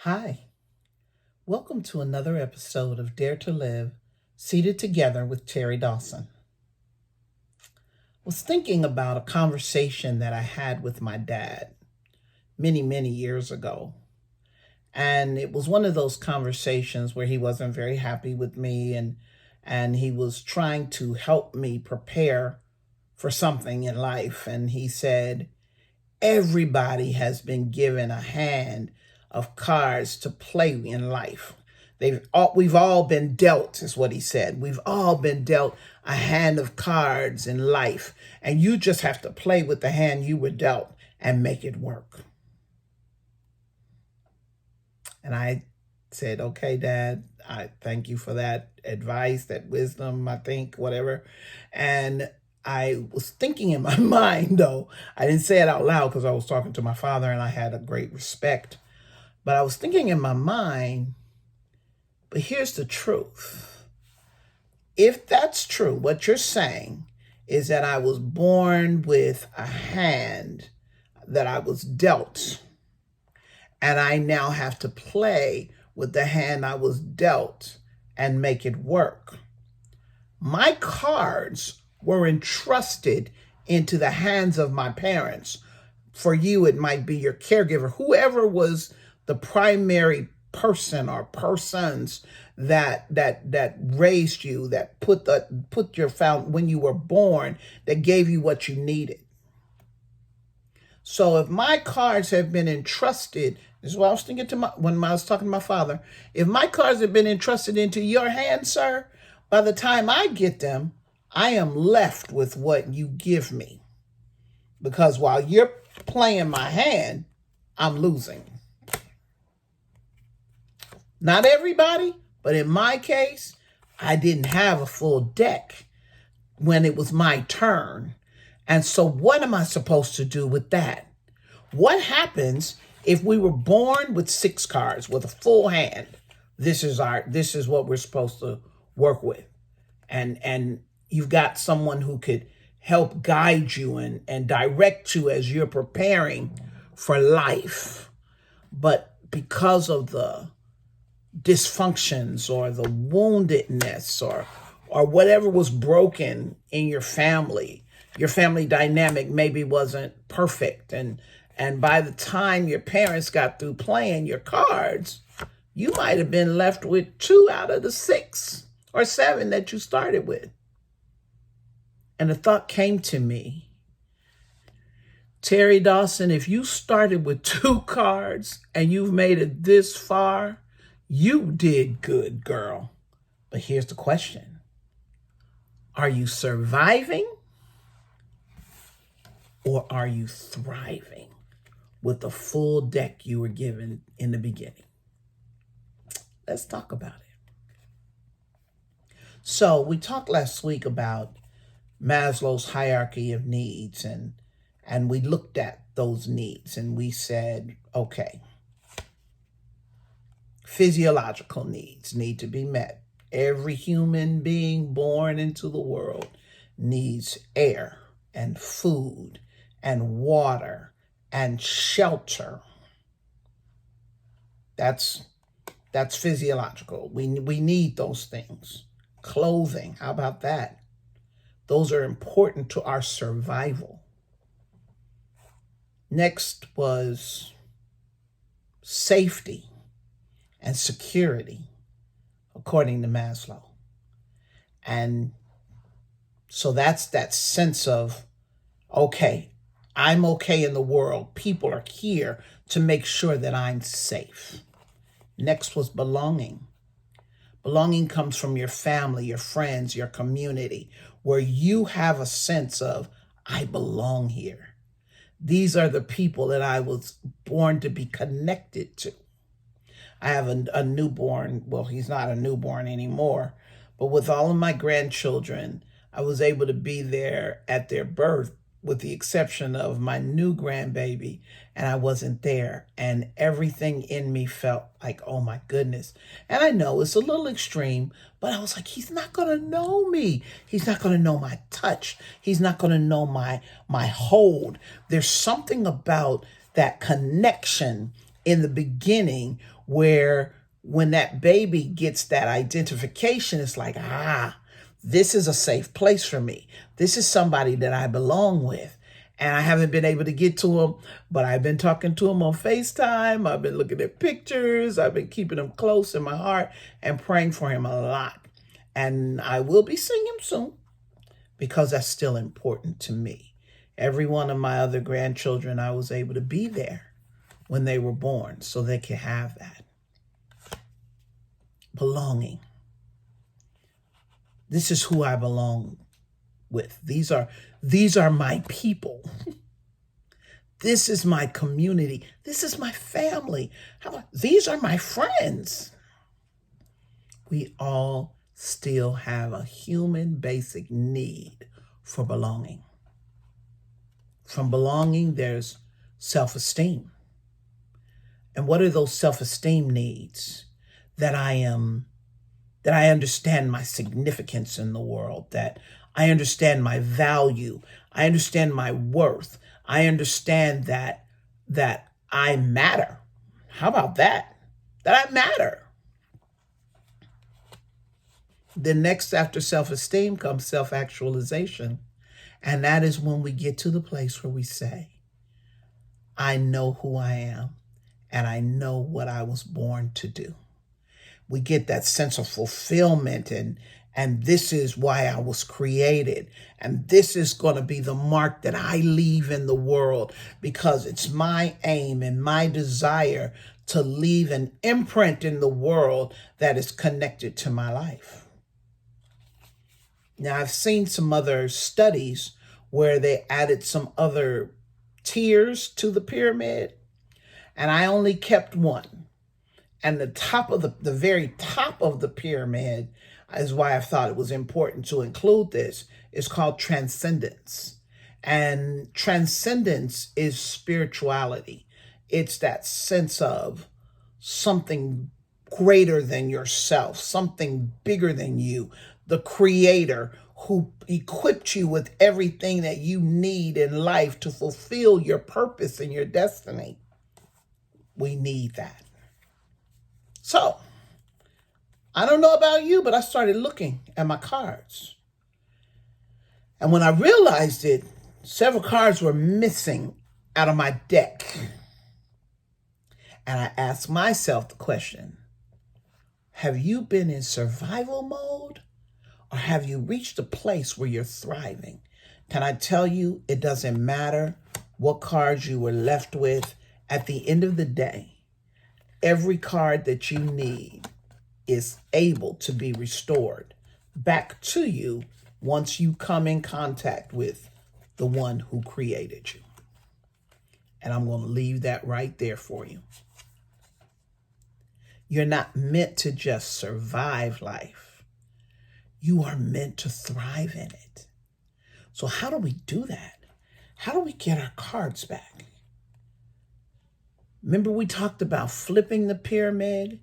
Hi, welcome to another episode of Dare to Live, Seated Together with Terry Dawson. I was thinking about a conversation that I had with my dad many, many years ago. And it was one of those conversations where he wasn't very happy with me and he was trying to help me prepare for something in life. And he said, everybody has been given a hand of cards to play in life. We've all been dealt, is what he said. We've all been dealt a hand of cards in life, and you just have to play with the hand you were dealt and make it work. And I said, okay, Dad, I thank you for that advice, that wisdom, I think, whatever. And I was thinking in my mind, though, I didn't say it out loud because I was talking to my father and I had a great respect. But I was thinking in my mind, but here's the truth. If that's true, what you're saying is that I was born with a hand that I was dealt, and I now have to play with the hand I was dealt and make it work. My cards were entrusted into the hands of my parents. For you, it might be your caregiver, whoever was the primary person or persons that raised you, that put your when you were born, that gave you what you needed. So if my cards have been entrusted, this is what I was thinking when I was talking to my father. If my cards have been entrusted into your hands, sir, by the time I get them, I am left with what you give me. Because while you're playing my hand, I'm losing. Not everybody, but in my case, I didn't have a full deck when it was my turn. And so what am I supposed to do with that? What happens if we were born with 6 cards with a full hand? This is what we're supposed to work with. And you've got someone who could help guide you and direct you as you're preparing for life. But because of the dysfunctions or the woundedness or whatever was broken in your family dynamic maybe wasn't perfect, and by the time your parents got through playing your cards, you might have been left with 2 out of the 6 or 7 that you started with. And the thought came to me, Terry Dawson, if you started with 2 cards and you've made it this far, you did good, girl. But here's the question. Are you surviving or are you thriving with the full deck you were given in the beginning? Let's talk about it. So we talked last week about Maslow's hierarchy of needs, and we looked at those needs and we said, okay, physiological needs need to be met. Every human being born into the world needs air and food and water and shelter. That's physiological. We need those things. Clothing, how about that? Those are important to our survival. Next was safety and security, according to Maslow. And so that's that sense of, okay, I'm okay in the world. People are here to make sure that I'm safe. Next was belonging. Belonging comes from your family, your friends, your community, where you have a sense of, I belong here. These are the people that I was born to be connected to. I have a newborn. Well, he's not a newborn anymore, but with all of my grandchildren, I was able to be there at their birth, with the exception of my new grandbaby, and I wasn't there. And everything in me felt like, oh my goodness. And I know it's a little extreme, but I was like, he's not going to know me. He's not going to know my touch. He's not going to know my hold. There's something about that connection in the beginning, where when that baby gets that identification, it's like, this is a safe place for me. This is somebody that I belong with. And I haven't been able to get to him, but I've been talking to him on FaceTime. I've been looking at pictures. I've been keeping him close in my heart and praying for him a lot. And I will be seeing him soon, because that's still important to me. Every one of my other grandchildren, I was able to be there when they were born so they could have that belonging. This is who I belong with. These are my people. This is my community. This is my family. These are my friends. We all still have a human basic need for belonging. From belonging, there's self-esteem. And what are those self-esteem needs? That I understand my significance in the world, that I understand my value, I understand my worth, I understand that I matter. How about that? That I matter. Then next after self-esteem comes self-actualization. And that is when we get to the place where we say, I know who I am and I know what I was born to do. We get that sense of fulfillment, and this is why I was created. And this is going to be the mark that I leave in the world, because it's my aim and my desire to leave an imprint in the world that is connected to my life. Now, I've seen some other studies where they added some other tiers to the pyramid, and I only kept one. And the top of the very top of the pyramid is why I thought it was important to include this. It's called transcendence. And transcendence is spirituality. It's that sense of something greater than yourself, something bigger than you, the creator who equipped you with everything that you need in life to fulfill your purpose and your destiny. We need that. So, I don't know about you, but I started looking at my cards. And when I realized it, several cards were missing out of my deck. And I asked myself the question, have you been in survival mode, or have you reached a place where you're thriving? Can I tell you, it doesn't matter what cards you were left with. At the end of the day, every card that you need is able to be restored back to you once you come in contact with the one who created you. And I'm going to leave that right there for you. You're not meant to just survive life. You are meant to thrive in it. So how do we do that? How do we get our cards back? Remember we talked about flipping the pyramid?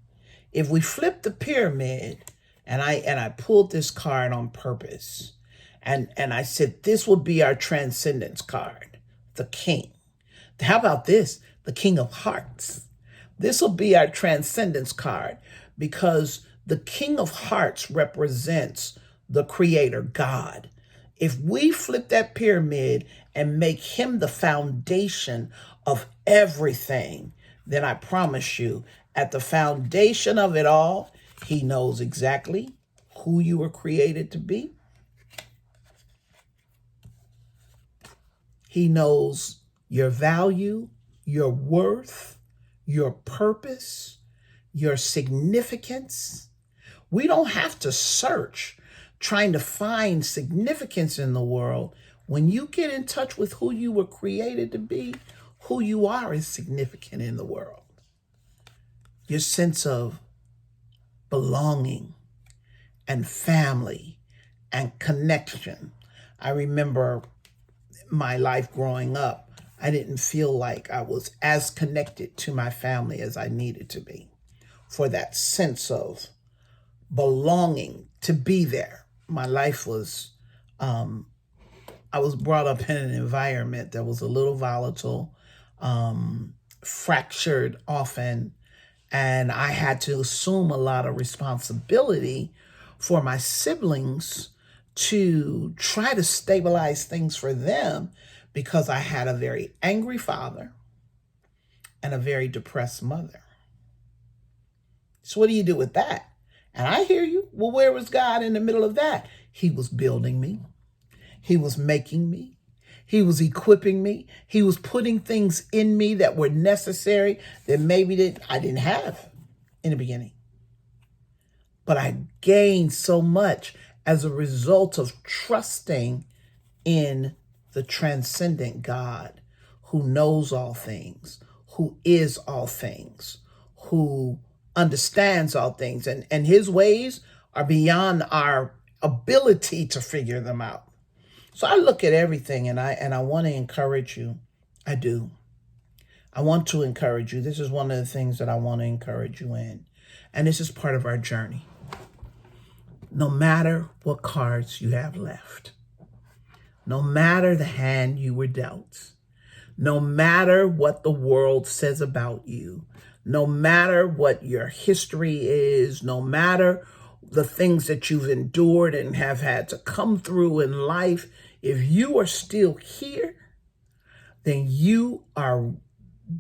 If we flip the pyramid, and I pulled this card on purpose, and I said this will be our transcendence card, the king. How about this? The king of hearts. This will be our transcendence card, because the king of hearts represents the creator, God. If we flip that pyramid and make him the foundation of everything, then I promise you, at the foundation of it all, he knows exactly who you were created to be. He knows your value, your worth, your purpose, your significance. We don't have to search trying to find significance in the world. When you get in touch with who you were created to be, who you are is significant in the world. Your sense of belonging and family and connection. I remember my life growing up, I didn't feel like I was as connected to my family as I needed to be, for that sense of belonging, to be there. My life was, I was brought up in an environment that was a little volatile. fractured often, and I had to assume a lot of responsibility for my siblings to try to stabilize things for them because I had a very angry father and a very depressed mother. So what do you do with that? And I hear you. Well, where was God in the middle of that? He was building me. He was making me. He was equipping me. He was putting things in me that were necessary that maybe I didn't have in the beginning. But I gained so much as a result of trusting in the transcendent God who knows all things, who is all things, who understands all things. And his ways are beyond our ability to figure them out. So I look at everything and I want to encourage you. I do. I want to encourage you. This is one of the things that I want to encourage you in. And this is part of our journey. No matter what cards you have left, no matter the hand you were dealt, no matter what the world says about you, no matter what your history is, no matter the things that you've endured and have had to come through in life, if you are still here, then you are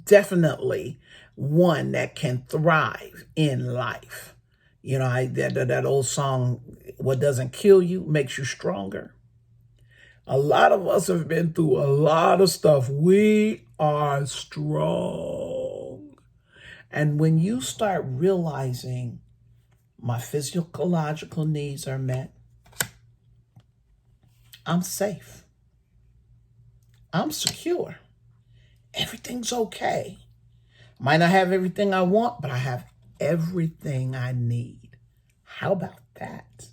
definitely one that can thrive in life. You know, that old song, what doesn't kill you makes you stronger. A lot of us have been through a lot of stuff. We are strong. And when you start realizing my physiological needs are met, I'm safe, I'm secure, everything's okay. Might not have everything I want, but I have everything I need. How about that?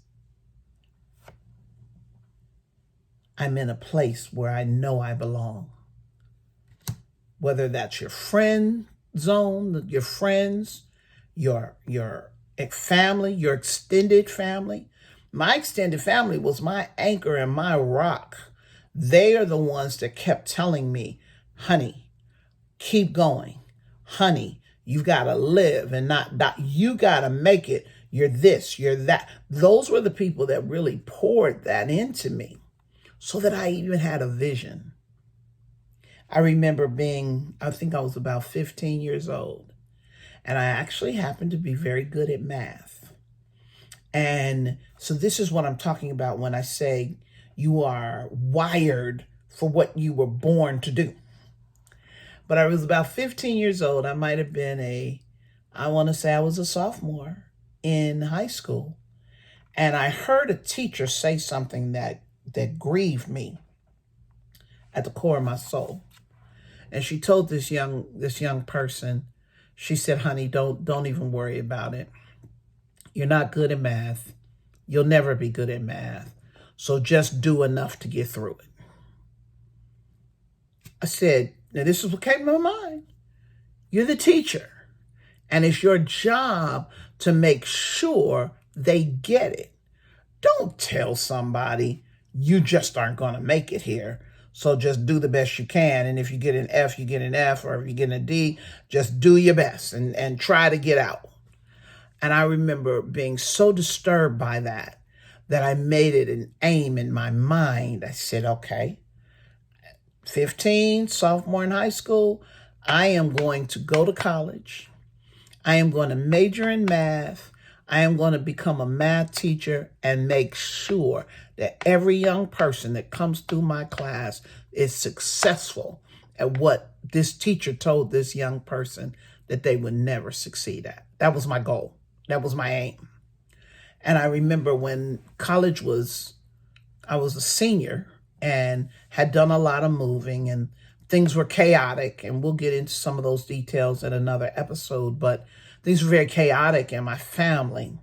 I'm in a place where I know I belong. Whether that's your friend zone, your friends, your family, your extended family. My extended family was my anchor and my rock. They are the ones that kept telling me, honey, keep going. Honey, you've got to live and not die. You got to make it. You're this, you're that. Those were the people that really poured that into me so that I even had a vision. I remember I think I was about 15 years old, and I actually happened to be very good at math. And so this is what I'm talking about when I say you are wired for what you were born to do. But I was about 15 years old. I might have been I want to say I was a sophomore in high school. And I heard a teacher say something that grieved me at the core of my soul. And she told this young person, she said, honey, don't even worry about it. You're not good at math. You'll never be good at math. So just do enough to get through it. I said, now this is what came to my mind. You're the teacher. And it's your job to make sure they get it. Don't tell somebody you just aren't going to make it here. So just do the best you can. And if you get an F, you get an F. Or if you get a D, just do your best and try to get out. And I remember being so disturbed by that I made it an aim in my mind. I said, okay, 15, sophomore in high school, I am going to go to college. I am going to major in math. I am going to become a math teacher and make sure that every young person that comes through my class is successful at what this teacher told this young person that they would never succeed at. That was my goal. That was my aim. And I remember when I was a senior and had done a lot of moving and things were chaotic. And we'll get into some of those details in another episode, but things were very chaotic in my family.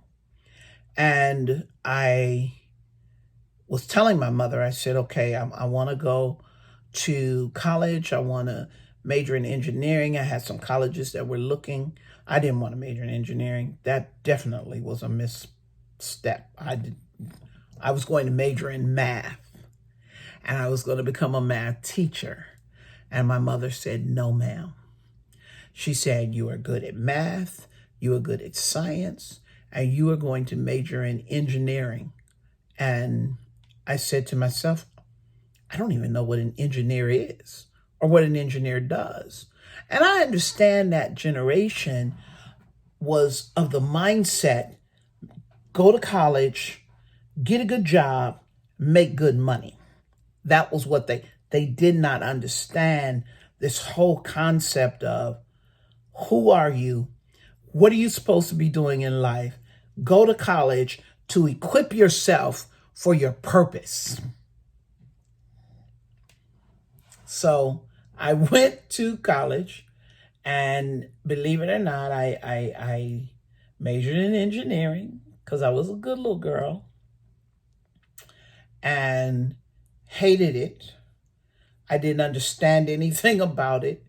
And I was telling my mother, I said, okay, I want to go to college. I want to major in engineering. I had some colleges that were looking. I didn't want to major in engineering. That definitely was a misstep. I was going to major in math, and I was going to become a math teacher. And my mother said, no, ma'am. She said, you are good at math, you are good at science, and you are going to major in engineering. And I said to myself, I don't even know what an engineer is or what an engineer does. And I understand that generation was of the mindset, go to college, get a good job, make good money. That was what they did not understand, this whole concept of who are you? What are you supposed to be doing in life? Go to college to equip yourself for your purpose. So I went to college, and believe it or not, I majored in engineering because I was a good little girl and hated it. I didn't understand anything about it,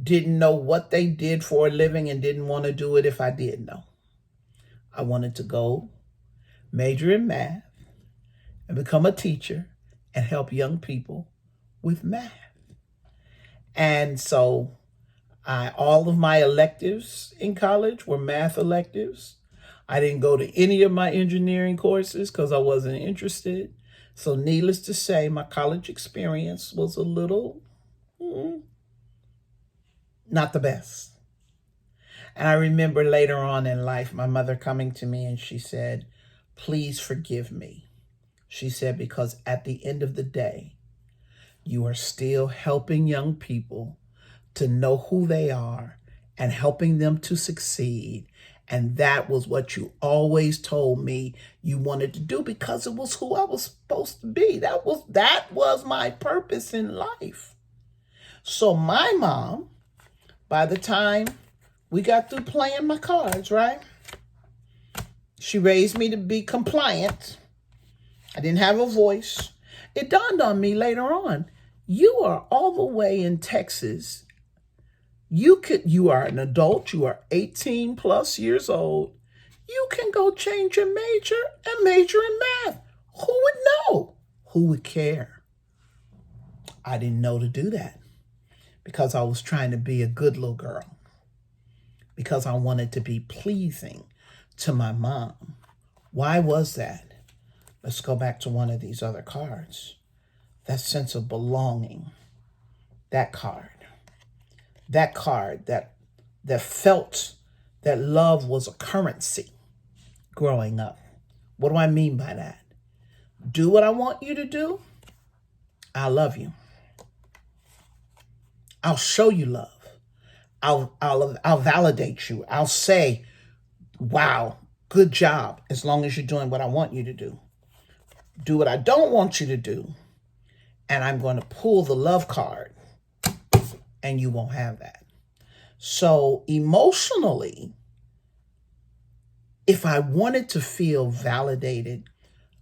didn't know what they did for a living, and didn't want to do it if I did know. I wanted to go major in math and become a teacher and help young people with math. And so all of my electives in college were math electives. I didn't go to any of my engineering courses because I wasn't interested. So needless to say, my college experience was a little not the best. And I remember later on in life, my mother coming to me and she said, please forgive me. She said, because at the end of the day, you are still helping young people to know who they are and helping them to succeed. And that was what you always told me you wanted to do because it was who I was supposed to be. That was my purpose in life. So my mom, by the time we got through playing my cards, right? She raised me to be compliant. I didn't have a voice. It dawned on me later on, you are all the way in Texas. You are an adult, you are 18 plus years old. You can go change your major and major in math. Who would know? Who would care? I didn't know to do that because I was trying to be a good little girl, because I wanted to be pleasing to my mom. Why was that? Let's go back to one of these other cards. That sense of belonging. That card that felt that love was a currency growing up. What do I mean by that? Do what I want you to do. I love you. I'll show you love. I'll validate you. I'll say, wow, good job, as long as you're doing what I want you to do. Do what I don't want you to do, and I'm going to pull the love card, and you won't have that. So emotionally, if I wanted to feel validated,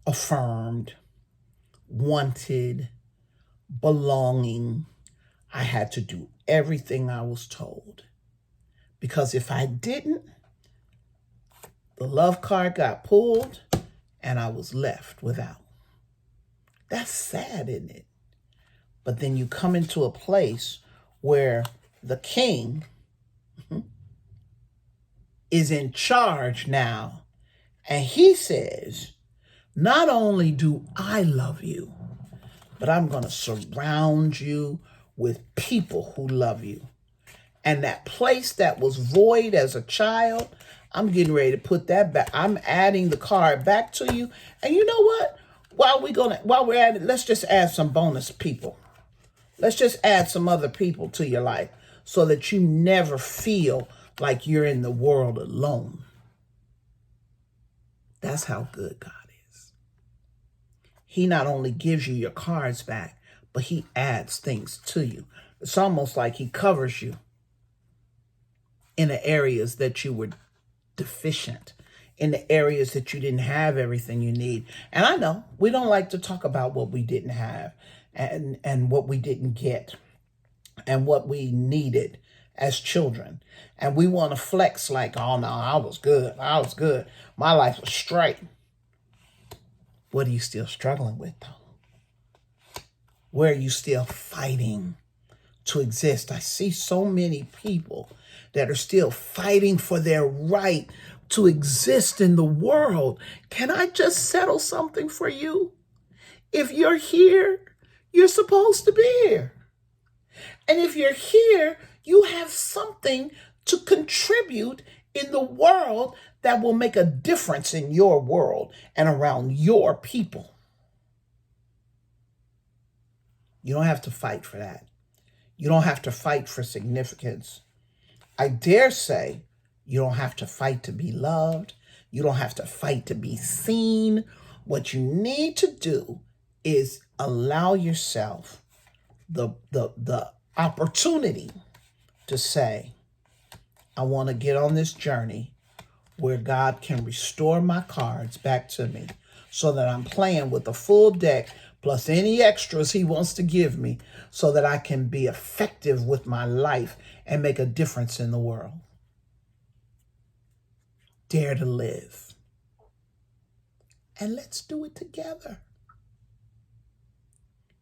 affirmed, wanted, belonging, I had to do everything I was told. Because if I didn't, the love card got pulled and I was left without. That's sad, isn't it? But then you come into a place where the king is in charge now, and he says, not only do I love you, but I'm going to surround you with people who love you. And that place that was void as a child, I'm getting ready to put that back. I'm adding the card back to you. And you know what? While we're at it, let's just add some bonus people. Let's just add some other people to your life so that you never feel like you're in the world alone. That's how good God is. He not only gives you your cards back, but he adds things to you. It's almost like he covers you in the areas that you were deficient, in the areas that you didn't have everything you need. And I know we don't like to talk about what we didn't have and what we didn't get and what we needed as children. And we want to flex like, oh no, I was good. My life was straight. What are you still struggling with though? Where are you still fighting to exist? I see so many people that are still fighting for their right to exist in the world. Can I just settle something for you? If you're here, you're supposed to be here. And if you're here, you have something to contribute in the world that will make a difference in your world and around your people. You don't have to fight for that. You don't have to fight for significance. I dare say you don't have to fight to be loved. You don't have to fight to be seen. What you need to do is allow yourself the opportunity to say, I want to get on this journey where God can restore my cards back to me so that I'm playing with a full deck plus any extras he wants to give me so that I can be effective with my life and make a difference in the world. Dare to live. And let's do it together.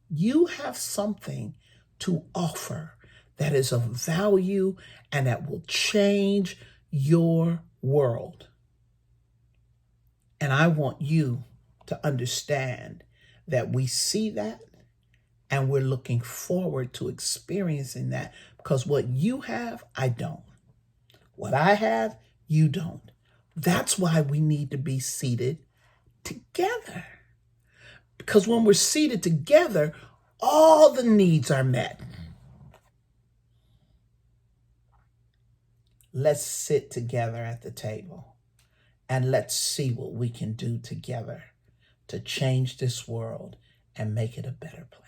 You have something to offer that is of value and that will change your world. And I want you to understand that we see that and we're looking forward to experiencing that, because what you have, I don't. What I have, you don't. That's why we need to be seated together. Because when we're seated together, all the needs are met. Let's sit together at the table and let's see what we can do together to change this world and make it a better place.